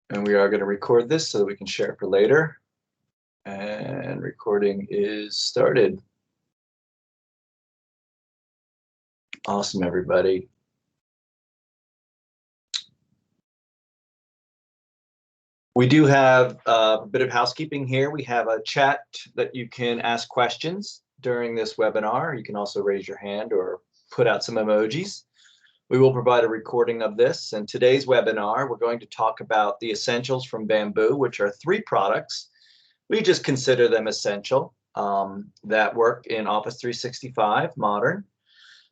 And we are going to record this so that we can share it for later. And recording is started. Awesome, everybody. We do have a bit of housekeeping here. We have a chat that you can ask questions during this webinar. You can also raise your hand or put out some emojis. We will provide a recording of this. And today's webinar, we're going to talk about the essentials from Bamboo, which are 3 products. We just consider them essential that work in Office 365 Modern.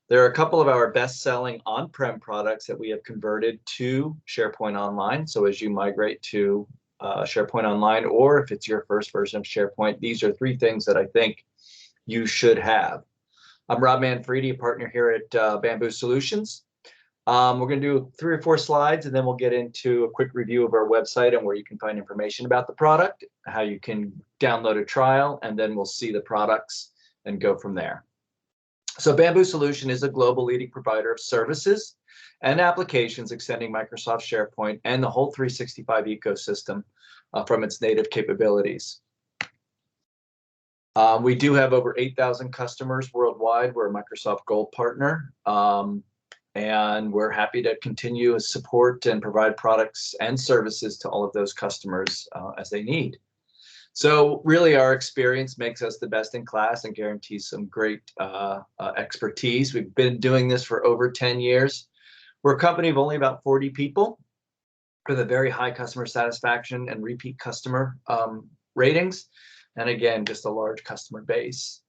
There are a couple of our best-selling on-prem products that we have converted to SharePoint Online. So as you migrate to SharePoint Online, or if it's your first version of SharePoint, these are 3 things that I think you should have. I'm Rob Manfredi, a partner here at Bamboo Solutions. We're going to do 3 or 4 slides, and then we'll get into a quick review of our website and where you can find information about the product, how you can download a trial, and then we'll see the products and go from there. So Bamboo Solution is a global leading provider of services and applications extending Microsoft SharePoint and the whole 365 ecosystem from its native capabilities. We do have over 8,000 customers worldwide. We're a Microsoft Gold partner, and we're happy to continue to support and provide products and services to all of those customers as they need. So really, our experience makes us the best in class and guarantees some great expertise. We've been doing this for over 10 years. We're a company of only about 40 people with a very high customer satisfaction and repeat customer ratings. And again, just a large customer base.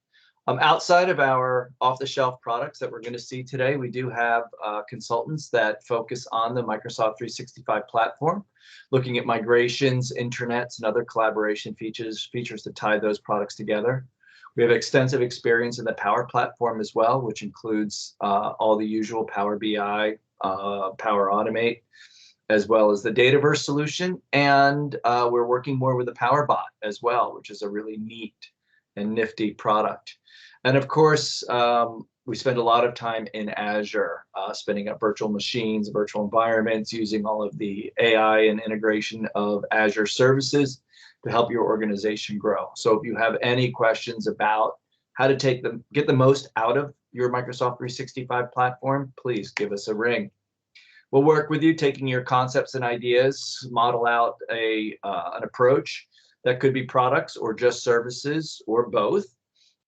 Outside of our off-the-shelf products that we're going to see today, we do have consultants that focus on the Microsoft 365 platform, looking at migrations, intranets, and other collaboration features to tie those products together. We have extensive experience in the Power Platform as well, which includes all the usual Power BI, Power Automate, as well as the DataViewer solution. And we're working more with the Power Bot as well, which is a really neat and nifty product. And of course, we spend a lot of time in Azure, spinning up virtual machines, virtual environments, using all of the AI and integration of Azure services to help your organization grow. So if you have any questions about how to get the most out of your Microsoft 365 platform, please give us a ring. We'll work with you, taking your concepts and ideas, model out an approach that could be products or just services or both.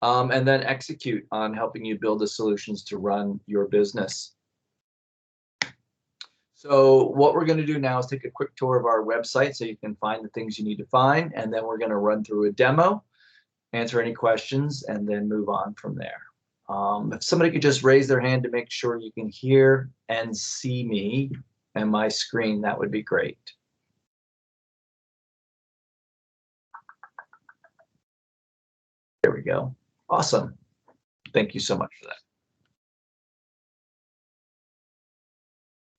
And then execute on helping you build the solutions to run your business. So what we're going to do now is take a quick tour of our website so you can find the things you need to find, and then we're going to run through a demo, answer any questions, and then move on from there. If somebody could just raise their hand to make sure you can hear and see me and my screen, that would be great. There we go. Awesome. Thank you so much for that.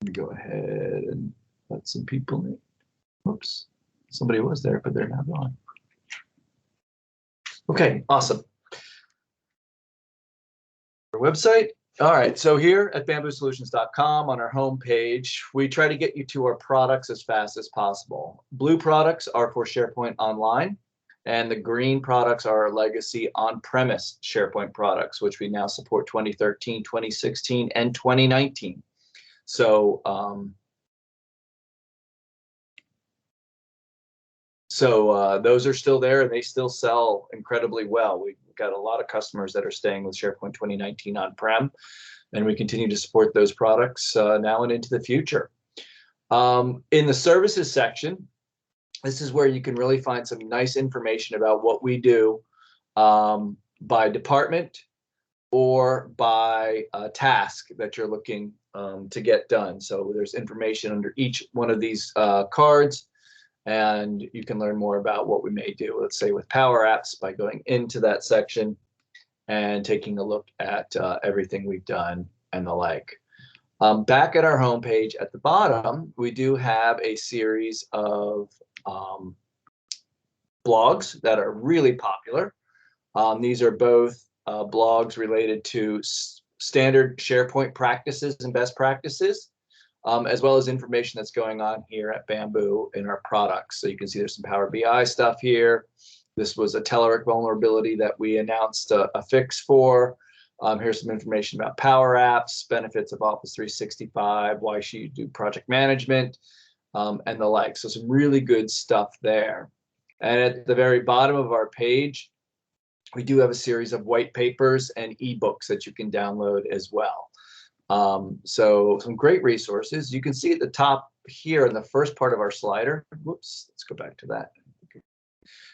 Let me go ahead and let some people in. Whoops. Somebody was there, but they're now gone. Okay, awesome. Our website. All right, so here at bamboosolutions.com on our home page, we try to get you to our products as fast as possible. Blue products are for SharePoint Online. And the green products are our legacy on-premise SharePoint products, which we now support 2013, 2016, and 2019. So, those are still there, and they still sell incredibly well. We've got a lot of customers that are staying with SharePoint 2019 on-prem, and we continue to support those products now and into the future. In the services section, this is where you can really find some nice information about what we do by department or by task that you're looking to get done. So there's information under each one of these cards, and you can learn more about what we may do, let's say with Power Apps, by going into that section and taking a look at everything we've done and the like. Back at our homepage at the bottom, we do have a series of blogs that are really popular. These are both blogs related to standard SharePoint practices and best practices, as well as information that's going on here at Bamboo in our products. So you can see there's some Power BI stuff here. This was a Telerik vulnerability that we announced a fix for. Here's some information about Power Apps, benefits of Office 365, why should you do project management, and the like. So some really good stuff there. And at the very bottom of our page, we do have a series of white papers and ebooks that you can download as well. So some great resources. You can see at the top here in the first part of our slider, whoops, let's go back to that.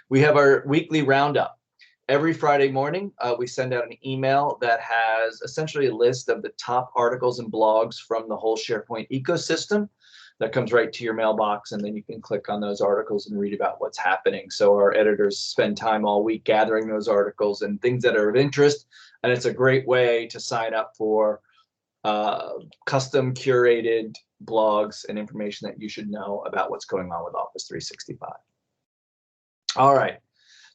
We have our weekly roundup. Every Friday morning, we send out an email that has essentially a list of the top articles and blogs from the whole SharePoint ecosystem. That comes right to your mailbox, and then you can click on those articles and read about what's happening. So our editors spend time all week gathering those articles and things that are of interest, and it's a great way to sign up for custom curated blogs and information that you should know about what's going on with Office 365. All right.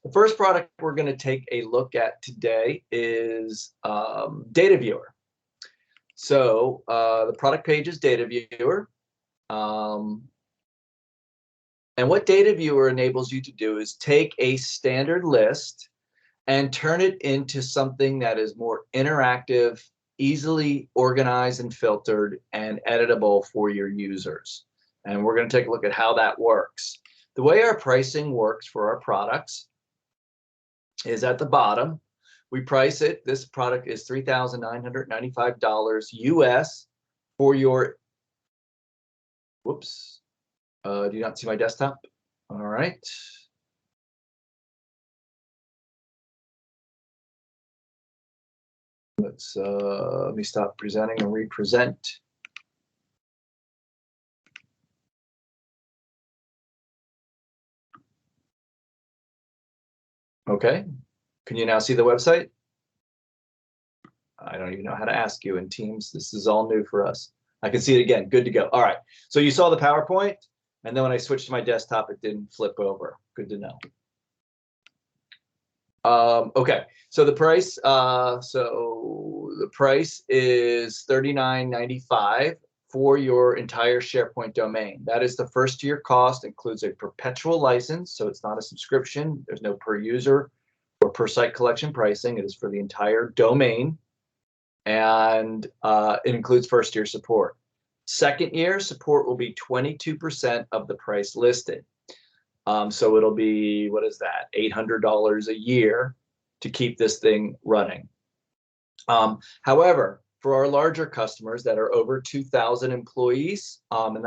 The first product we're going to take a look at today is DataViewer. So the product page is DataViewer. And what DataViewer enables you to do is take a standard list and turn it into something that is more interactive, easily organized and filtered, and editable for your users. And we're going to take a look at how that works. The way our pricing works for our products is at the bottom. We price it. This product is $3,995 US for your, whoops, do you not see my desktop? All right. Let's let me stop presenting and re-present. Okay, can you now see the website? I don't even know how to ask you in Teams. This is all new for us. I can see it again. Good to go. All right. So you saw the PowerPoint, and then when I switched to my desktop, it didn't flip over. Good to know. Okay. So the price. Is $39.95 for your entire SharePoint domain. That is the first year cost. Includes a perpetual license, so it's not a subscription. There's no per user or per site collection pricing. It is for the entire domain. And it includes first year support. Second year support will be 22% of the price listed. So it'll be, what is that, $800 a year to keep this thing running. However, for our larger customers that are over 2,000 employees, and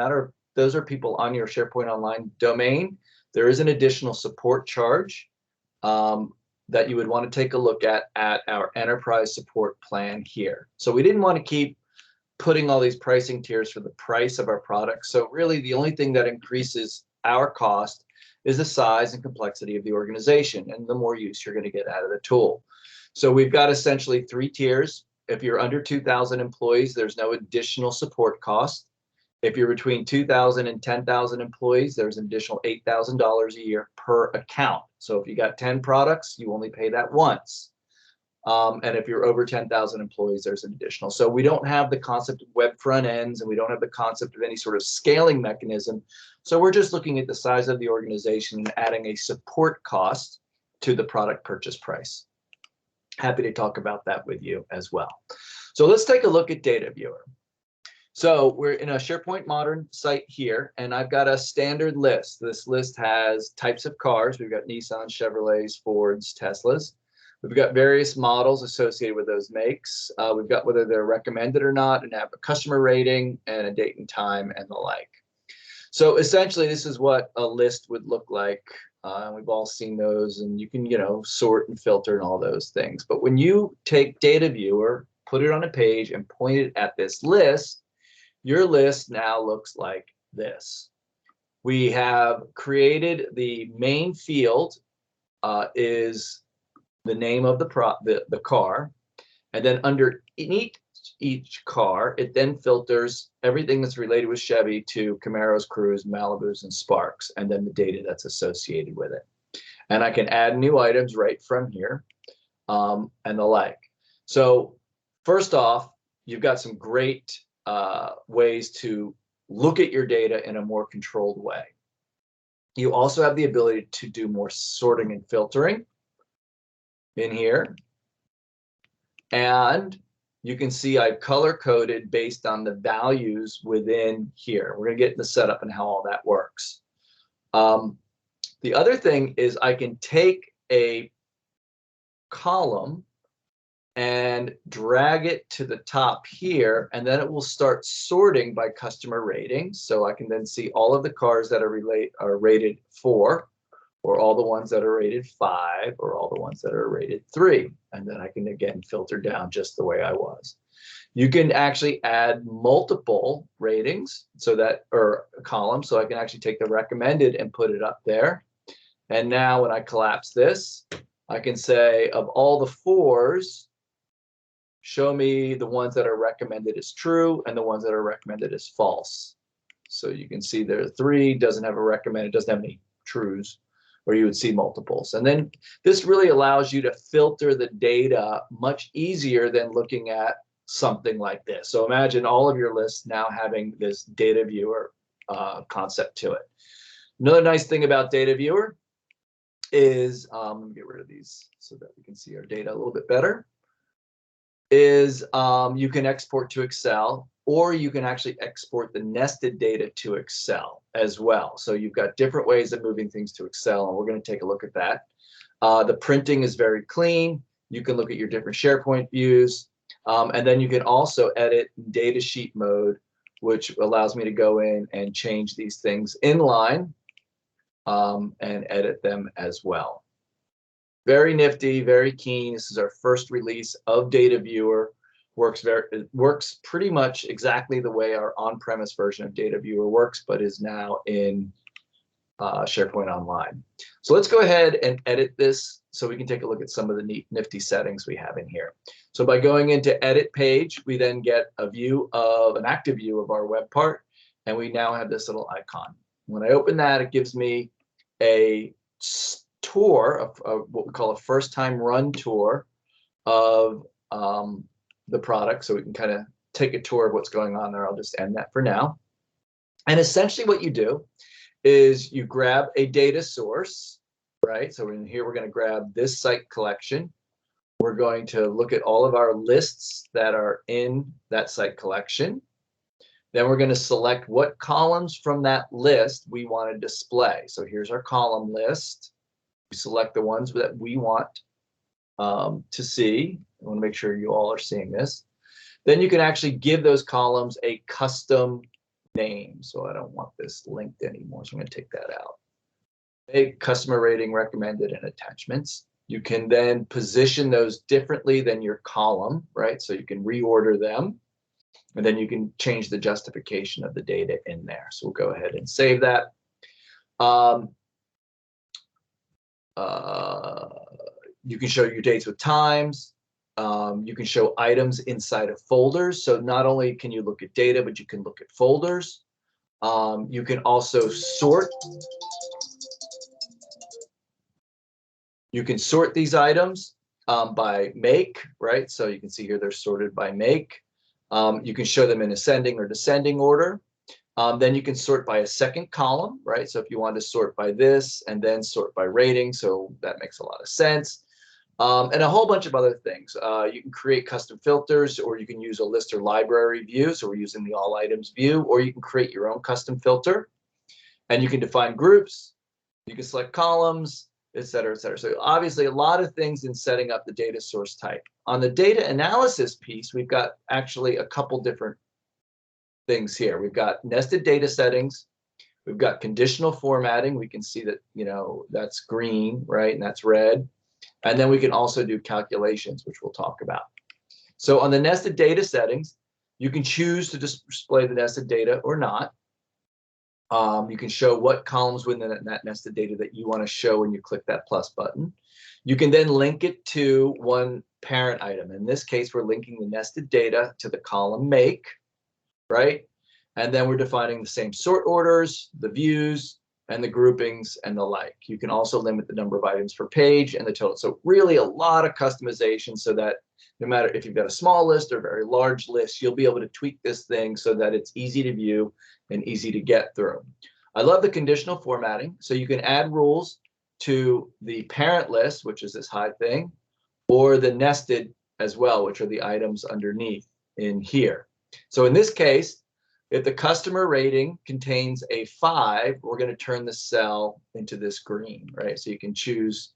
those are people on your SharePoint Online domain, there is an additional support charge that you would want to take a look at our enterprise support plan here. So we didn't want to keep putting all these pricing tiers for the price of our product. So really the only thing that increases our cost is the size and complexity of the organization and the more use you're going to get out of the tool. So we've got essentially 3 tiers. If you're under 2,000 employees, there's no additional support cost. If you're between 2,000 and 10,000 employees, there's an additional $8,000 a year per account. So if you got 10 products, you only pay that once. And if you're over 10,000 employees, there's an additional. So we don't have the concept of web front ends, and we don't have the concept of any sort of scaling mechanism. So we're just looking at the size of the organization and adding a support cost to the product purchase price. Happy to talk about that with you as well. So let's take a look at DataViewer. So we're in a SharePoint Modern site here, and I've got a standard list. This list has types of cars. We've got Nissan, Chevrolets, Fords, Teslas. We've got various models associated with those makes. We've got whether they're recommended or not, and have a customer rating and a date and time and the like. So essentially, this is what a list would look like. We've all seen those, and you can, sort and filter and all those things. But when you take DataViewer, put it on a page, and point it at this list, your list now looks like this. We have created the main field is the name of the car, and then under each car, it then filters everything that's related with Chevy to Camaros, Cruze, Malibus, and Sparks, and then the data that's associated with it. And I can add new items right from here, and the like. So first off, you've got some great ways to look at your data in a more controlled way. You also have the ability to do more sorting and filtering in here. And you can see I've color coded based on the values within here. We're going to get into setup and how all that works. The other thing is I can take a column and drag it to the top here, and then it will start sorting by customer rating. So I can then see all of the cars that are rated 4, or all the ones that are rated 5, or all the ones that are rated 3. And then I can again filter down just the way I was. You can actually add multiple ratings, so that, or a column, so I can actually take the recommended and put it up there. And now when I collapse this, I can say of all the 4s, show me the ones that are recommended as true and the ones that are recommended as false. So you can see there 3 doesn't have a recommended, doesn't have any trues, or you would see multiples. And then this really allows you to filter the data much easier than looking at something like this. So imagine all of your lists now having this DataViewer concept to it. Another nice thing about DataViewer is, let me get rid of these so that we can see our data a little bit better, is you can export to Excel, or you can actually export the nested data to Excel as well. So you've got different ways of moving things to Excel, and we're going to take a look at that. The printing is very clean. You can look at your different SharePoint views, and then you can also edit data sheet mode, which allows me to go in and change these things inline and edit them as well. Very nifty, very keen. This is our first release of DataViewer. It works pretty much exactly the way our on-premise version of DataViewer works, but is now in SharePoint Online. So let's go ahead and edit this so we can take a look at some of the neat, nifty settings we have in here. So by going into Edit Page, we then get a view of an active view of our web part, and we now have this little icon. When I open that, it gives me a tour of what we call a first-time run tour of the product, so we can kind of take a tour of what's going on there. I'll just end that for now. And essentially what you do is you grab a data source, right? So in here, we're going to grab this site collection. We're going to look at all of our lists that are in that site collection. Then we're going to select what columns from that list we want to display. So here's our column list. We select the ones that we want to see. I want to make sure you all are seeing this. Then you can actually give those columns a custom name. So I don't want this linked anymore, so I'm going to take that out. A customer rating, recommended, and attachments. You can then position those differently than your column, right? So you can reorder them, and then you can change the justification of the data in there. So we'll go ahead and save that. You can show your dates with times. You can show items inside of folders. So not only can you look at data, but you can look at folders. You can also sort. You can sort these items by make, right? So you can see here they're sorted by make. You can show them in ascending or descending order. Then you can sort by a second column, right? So if you want to sort by this and then sort by rating, so that makes a lot of sense. And a whole bunch of other things. You can create custom filters, or you can use a list or library view. So we're using the all items view, or you can create your own custom filter. And you can define groups. You can select columns, et cetera, et cetera. So obviously a lot of things in setting up the data source type. On the data analysis piece, we've got actually a couple different things here. We've got nested data settings. We've got conditional formatting. We can see that, you know, that's green, right? And that's red. And then we can also do calculations, which we'll talk about. So on the nested data settings, you can choose to display the nested data or not. You can show what columns within that nested data that you want to show when you click that plus button. You can then link it to one parent item. In this case, we're linking the nested data to the column make, right? And then we're defining the same sort orders, the views, and the groupings, and the like. You can also limit the number of items per page and the total. So really a lot of customization so that No matter if you've got a small list or a very large list, you'll be able to tweak this thing so that it's easy to view and easy to get through. I love the conditional formatting. So you can add rules to the parent list, which is this hide thing, or the nested as well, which are the items underneath in here. So in this case, if the customer rating contains a 5, we're going to turn the cell into this green, right? So you can choose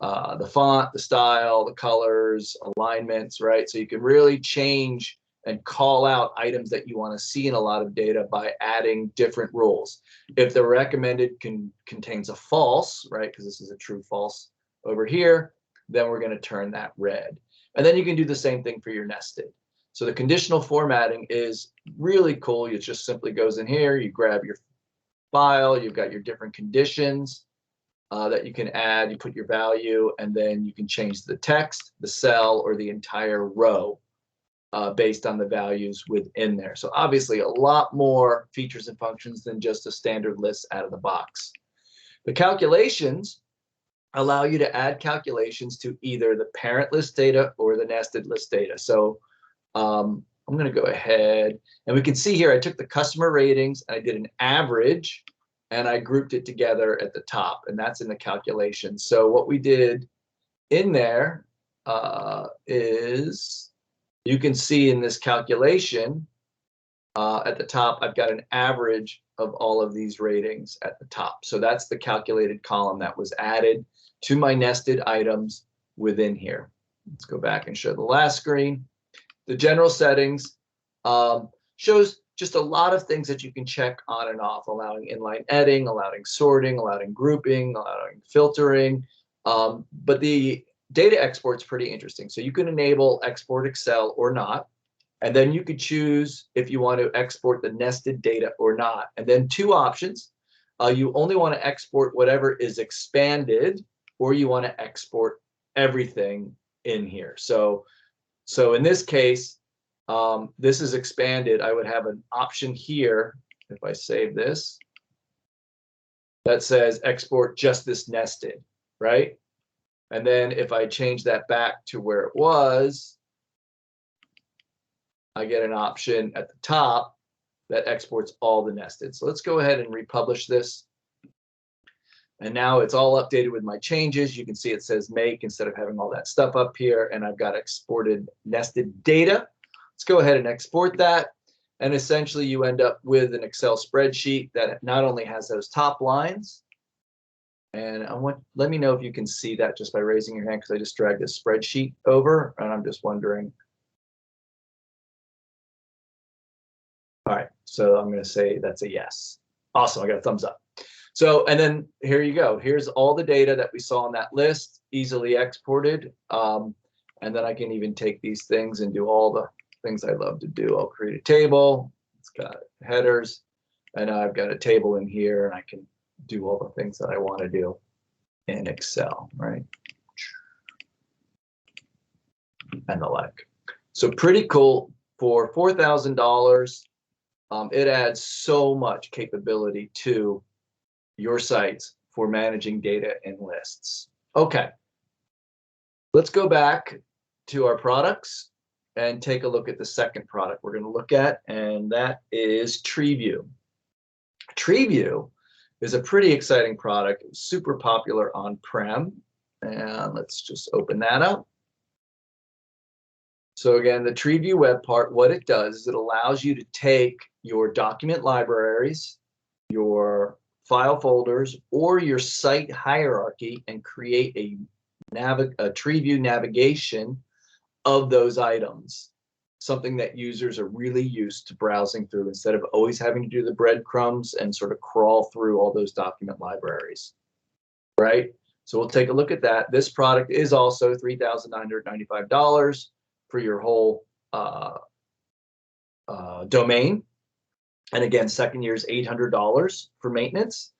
the font, the style, the colors, alignments, right? So you can really change and call out items that you want to see in a lot of data by adding different rules. If the recommended contains a false, right, because this is a true false over here, then we're going to turn that red. And then you can do the same thing for your nested. So the conditional formatting is really cool. It just simply goes in here, you grab your file, you've got your different conditions that you can add, you put your value, and then you can change the text, the cell, or the entire row based on the values within there. So obviously a lot more features and functions than just a standard list out of the box. The calculations allow you to add calculations to either the parent list data or the nested list data. So I'm going to go ahead, and we can see here I took the customer ratings, I did an average, and I grouped it together at the top, and that's in the calculation. So what we did in there is you can see in this calculation at the top, I've got an average of all of these ratings at the top. So that's the calculated column that was added to my nested items within here. Let's go back and show the last screen. The general settings shows just a lot of things that you can check on and off, allowing inline editing, allowing sorting, allowing grouping, allowing filtering. But the data export's pretty interesting. So you can enable export Excel or not. And then you could choose if you want to export the nested data or not. And then two options. You only want to export whatever is expanded, or you want to export everything in here. So in this case, this is expanded. I would have an option here, if I save this, that says export just this nested, right? And then if I change that back to where it was, I get an option at the top that exports all the nested. So let's go ahead and republish this. And now it's all updated with my changes. You can see it says make instead of having all that stuff up here, and I've got exported nested data. Let's go ahead and export that. And essentially you end up with an Excel spreadsheet that not only has those top lines, and let me know if you can see that just by raising your hand, because I just dragged this spreadsheet over, and I'm just wondering. All right, so I'm going to say that's a yes. Awesome, I got a thumbs up. So, and then here you go. Here's all the data that we saw on that list, easily exported. And then I can even take these things and do all the things I love to do. I'll create a table. It's got headers, and I've got a table in here, and I can do all the things that I want to do in Excel, right? And the like. So pretty cool. For $4,000, it adds so much capability to your sites for managing data and lists. Okay, let's go back to our products and take a look at the second product we're going to look at, and that is Treeview. Treeview is a pretty exciting product. It was super popular on-prem, and let's just open that up. So again, the Treeview web part, what it does is it allows you to take your document libraries, your file folders, or your site hierarchy and create a Treeview navigation of those items, something that users are really used to browsing through instead of always having to do the breadcrumbs and sort of crawl through all those document libraries, right? So we'll take a look at that. This product is also $3,995 for your whole domain. And again, second year is $800 for maintenance.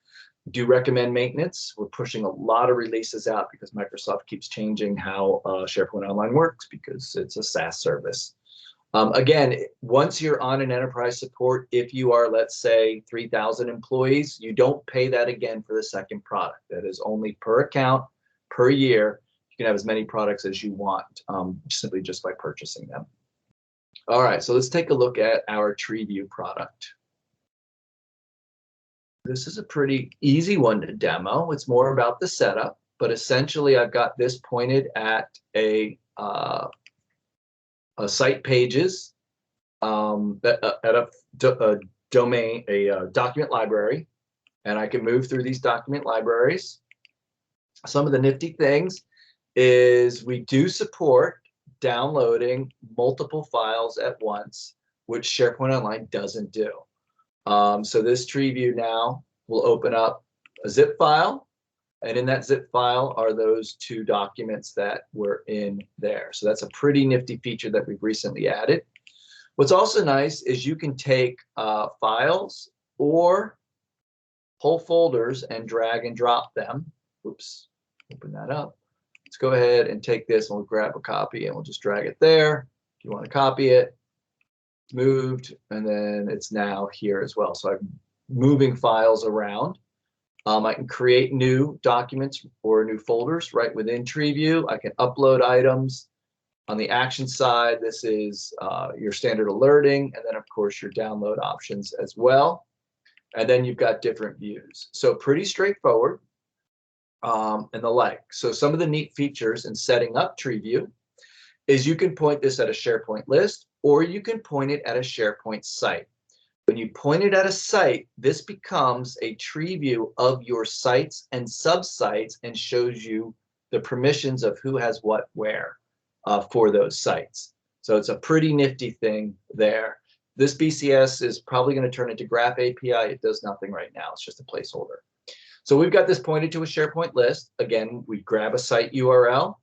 Do recommend maintenance. We're pushing a lot of releases out because Microsoft keeps changing how SharePoint Online works because it's a SaaS service. Again, once you're on an enterprise support, if you are, let's say, 3,000 employees, you don't pay that again for the second product. That is only per account, per year. You can have as many products as you want, simply just by purchasing them. All right, so let's take a look at our Treeview product. This is a pretty easy one to demo. It's more about the setup, but essentially I've got this pointed at a site pages, at a domain, a document library, and I can move through these document libraries. Some of the nifty things is we do support downloading multiple files at once, which SharePoint Online doesn't do. So this Treeview now will open up a zip file, and in that zip file are those two documents that were in there. So that's a pretty nifty feature that we've recently added. What's also nice is you can take files or whole folders and drag and drop them. Oops, open that up. Let's go ahead and take this and we'll grab a copy and we'll just drag it there. If you want to copy it, moved, and then it's now here as well. So I'm moving files around. I can create new documents or new folders right within Treeview. I can upload items. On the action side, this is your standard alerting, and then of course your download options as well. And then you've got different views. So pretty straightforward and the like. So some of the neat features in setting up Treeview is you can point this at a SharePoint list, or you can point it at a SharePoint site. When you point it at a site, this becomes a Treeview of your sites and subsites and shows you the permissions of who has what where for those sites. So it's a pretty nifty thing there. This BCS is probably going to turn into Graph API. It does nothing right now. It's just a placeholder. So we've got this pointed to a SharePoint list. Again, we grab a site URL.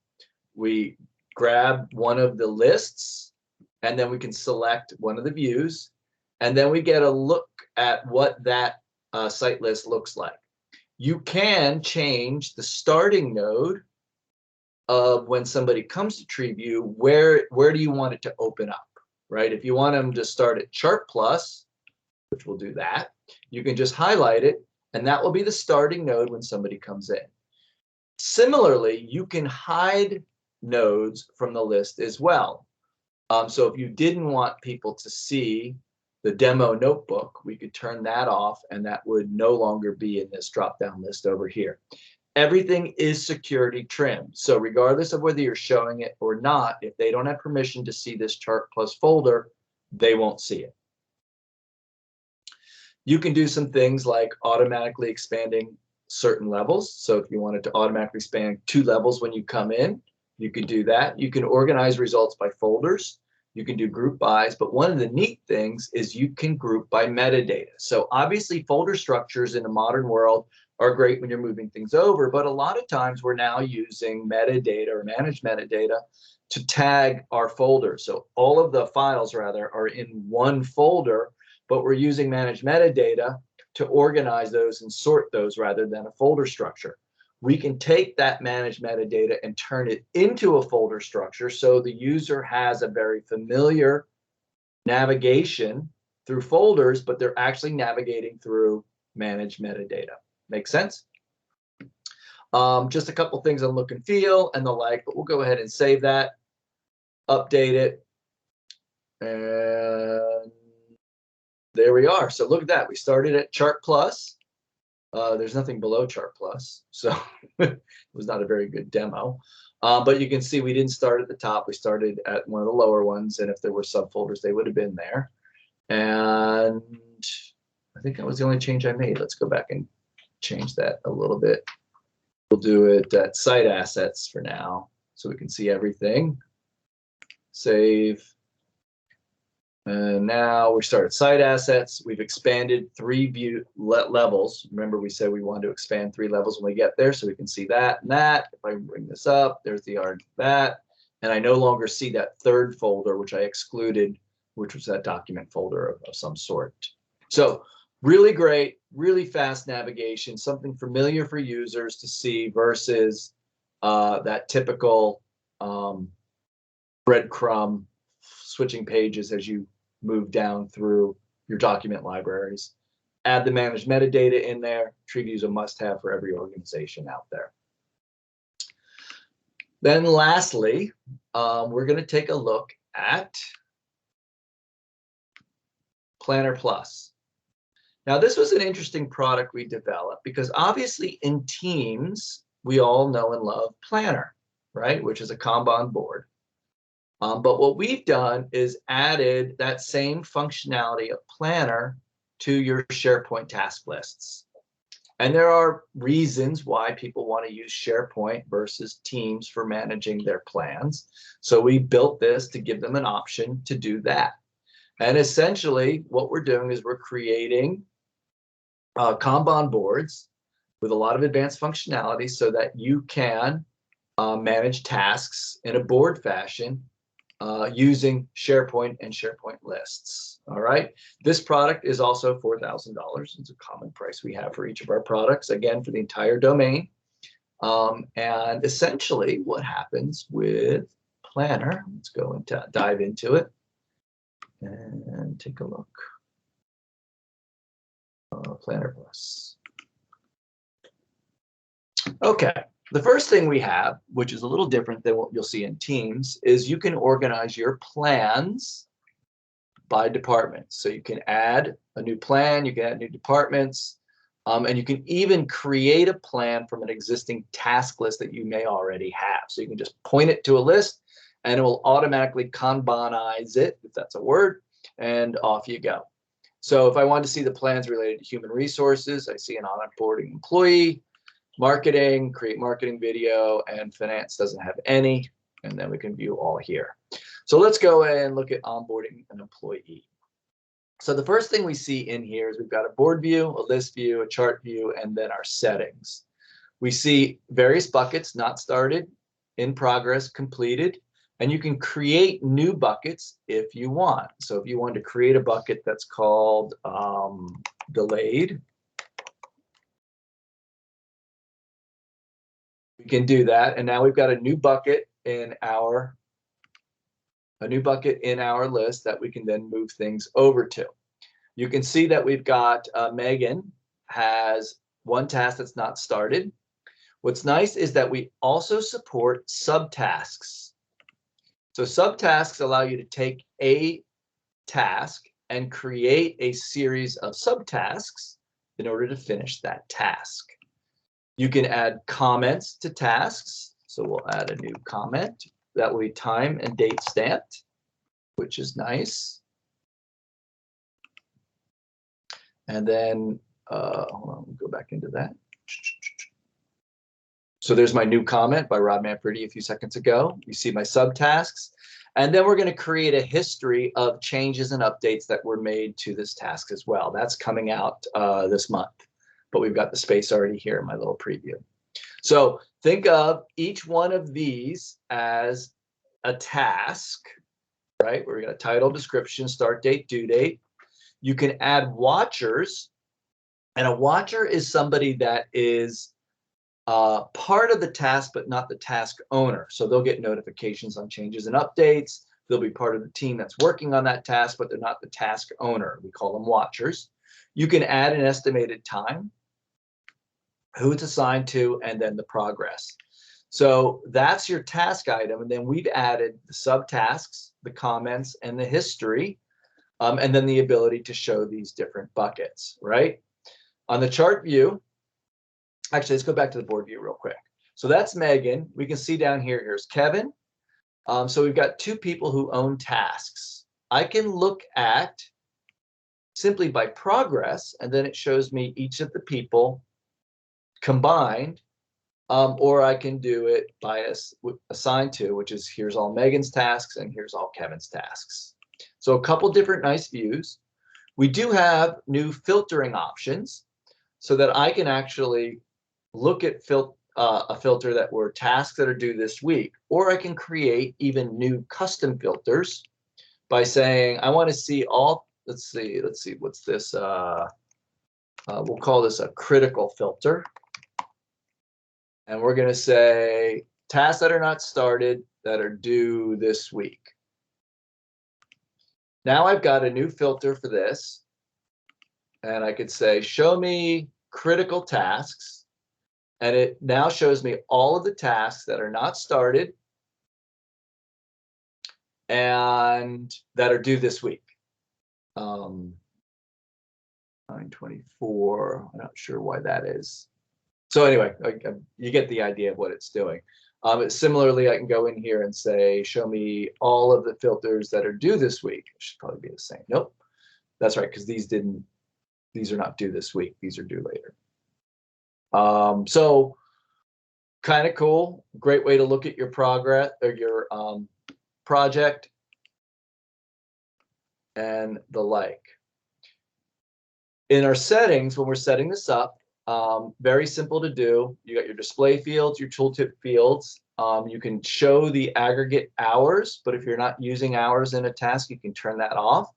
We grab one of the lists, and then we can select one of the views. And then we get a look at what that site list looks like. You can change the starting node of when somebody comes to Treeview, where do you want it to open up, right? If you want them to start at Chart Plus, which will do that, you can just highlight it, and that will be the starting node when somebody comes in. Similarly, you can hide nodes from the list as well. So if you didn't want people to see the demo notebook, we could turn that off, and that would no longer be in this drop-down list over here. Everything is security trimmed. So regardless of whether you're showing it or not, if they don't have permission to see this Chart Plus folder, they won't see it. You can do some things like automatically expanding certain levels. So if you wanted to automatically expand 2 levels when you come in, you could do that. You can organize results by folders. You can do group bys, but one of the neat things is you can group by metadata. So obviously folder structures in the modern world are great when you're moving things over, but a lot of times we're now using metadata or managed metadata to tag our folders. So all of the files rather are in one folder, but we're using managed metadata to organize those and sort those rather than a folder structure. We can take that managed metadata and turn it into a folder structure so the user has a very familiar navigation through folders, but they're actually navigating through managed metadata. Make sense? Just a couple things on look and feel and the like, but we'll go ahead and save that, update it, and there we are. So look at that. We started at Chart Plus. There's nothing below Chart Plus, so it was not a very good demo. But you can see we didn't start at the top. We started at one of the lower ones, and if there were subfolders, they would have been there. And I think that was the only change I made. Let's go back and change that a little bit. We'll do it at Site Assets for now, so we can see everything. Save. And now we start at Site Assets. We've expanded 3 view levels. Remember, we said we wanted to expand 3 levels when we get there, so we can see that and that. If I bring this up, there's the art of that. And I no longer see that 3rd folder, which I excluded, which was that document folder of some sort. So really great, really fast navigation, something familiar for users to see versus that typical breadcrumb switching pages as you move down through your document libraries. Add the managed metadata in there. Treeview is a must-have for every organization out there. Then lastly, we're going to take a look at Planner Plus. Now, this was an interesting product we developed because obviously in Teams, we all know and love Planner, right? Which is a Kanban board. But what we've done is added that same functionality of Planner to your SharePoint task lists. And there are reasons why people want to use SharePoint versus Teams for managing their plans. So we built this to give them an option to do that. And essentially what we're doing is we're creating Kanban boards with a lot of advanced functionality so that you can manage tasks in a board fashion using SharePoint and SharePoint lists. All right. This product is also $4,000. It's a common price we have for each of our products, again, for the entire domain. And essentially what happens with Planner, let's go into dive into it and take a look. Planner Plus. Okay. The first thing we have, which is a little different than what you'll see in Teams, is you can organize your plans by department. So you can add a new plan, you can add new departments, and you can even create a plan from an existing task list that you may already have. So you can just point it to a list and it will automatically Kanbanize it, if that's a word, and off you go. So if I want to see the plans related to human resources, I see an onboarding employee, marketing, create marketing video, and finance doesn't have any, and then we can view all here. So let's go and look at onboarding an employee. So the first thing we see in here is we've got a board view, a list view, a chart view, and then our settings. We see various buckets: not started, in progress, completed, and you can create new buckets if you want. So if you want to create a bucket that's called delayed, we can do that. And now we've got a new bucket in our list that we can then move things over to. You can see that we've got Megan has one task that's not started. What's nice is that we also support subtasks. So subtasks allow you to take a task and create a series of subtasks in order to finish that task. You can add comments to tasks. So we'll add a new comment that will be time and date stamped, which is nice. And then, hold on, we'll go back into that. So there's my new comment by Rob Manfredi a few seconds ago. You see my subtasks. And then we're going to create a history of changes and updates that were made to this task as well. That's coming out this month, but we've got the space already here in my little preview. So think of each one of these as a task, right? We're going to title, description, start date, due date. You can add watchers, and a watcher is somebody that is part of the task, but not the task owner. So they'll get notifications on changes and updates. They'll be part of the team that's working on that task, but they're not the task owner. We call them watchers. You can add an estimated time, who it's assigned to, and then the progress. So that's your task item. And then we've added the subtasks, the comments, and the history, and then the ability to show these different buckets, right? On the chart view, actually, let's go back to the board view real quick. So that's Megan. We can see down here, here's Kevin. So we've got two people who own tasks. I can look at simply by progress, and then it shows me each of the people combined, or I can do it by assigned to, which is here's all Megan's tasks and here's all Kevin's tasks. So a couple different nice views. We do have new filtering options so that I can actually look at a filter that were tasks that are due this week, or I can create even new custom filters by saying I want to see all. Let's see, what's this? We'll call this a critical filter. And we're going to say tasks that are not started that are due this week. Now I've got a new filter for this. And I could say, show me critical tasks And it now shows me all of the tasks that are not started and that are due this week. 924, I'm not sure why that is. So anyway, you get the idea of what it's doing. Similarly, I can go in here and say, show me all of the filters that are due this week. It should probably be the same. Nope, that's right, because these are not due this week. These are due later. So kind of cool. Great way to look at your progress or your project and the like. In our settings, when we're setting this up, very simple to do. You got your display fields, your tooltip fields. You can show the aggregate hours, but if you're not using hours in a task, you can turn that off.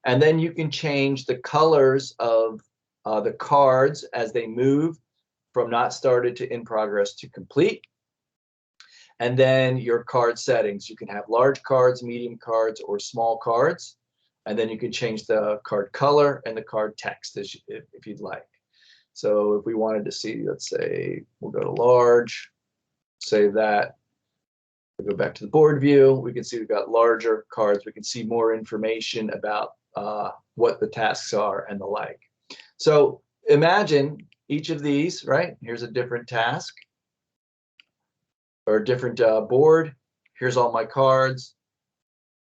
And then you can change the colors of the cards as they move from not started to in progress to complete. And then your card settings. You can have large cards, medium cards, or small cards. And then you can change the card color and the card text if you'd like. So if we wanted to see, let's say, we'll go to large, save that. We'll go back to the board view. We can see we've got larger cards. We can see more information about what the tasks are and the like. So imagine each of these, right? Here's a different task or a different board. Here's all my cards.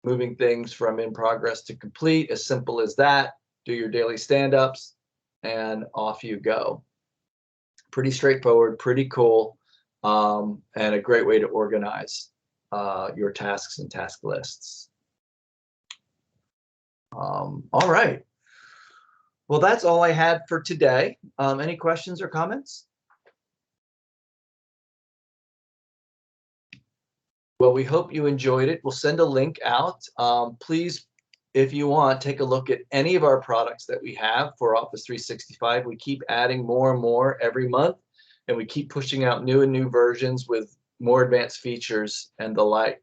Moving things from in progress to complete, as simple as that. Do your daily stand-ups and off you go. Pretty straightforward, pretty cool, and a great way to organize your tasks and task lists. All right. Well, that's all I had for today. Any questions or comments? Well, we hope you enjoyed it. We'll send a link out. Please, if you want, take a look at any of our products that we have for Office 365. We keep adding more and more every month, and we keep pushing out new and new versions with more advanced features and the like.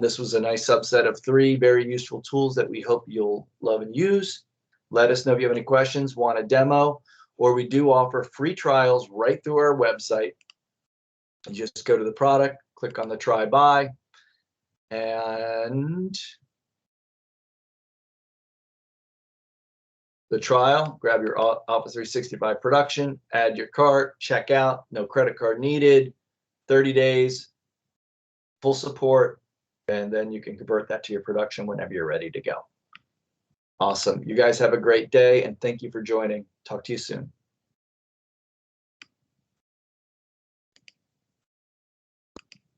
This was a nice subset of 3 very useful tools that we hope you'll love and use. Let us know if you have any questions, want a demo, or we do offer free trials right through our website. You just go to the product, click on the try by, and the trial, grab your Office 365 production, add your cart, check out, no credit card needed, 30 days, full support, and then you can convert that to your production whenever you're ready to go. Awesome. You guys have a great day, and thank you for joining. Talk to you soon.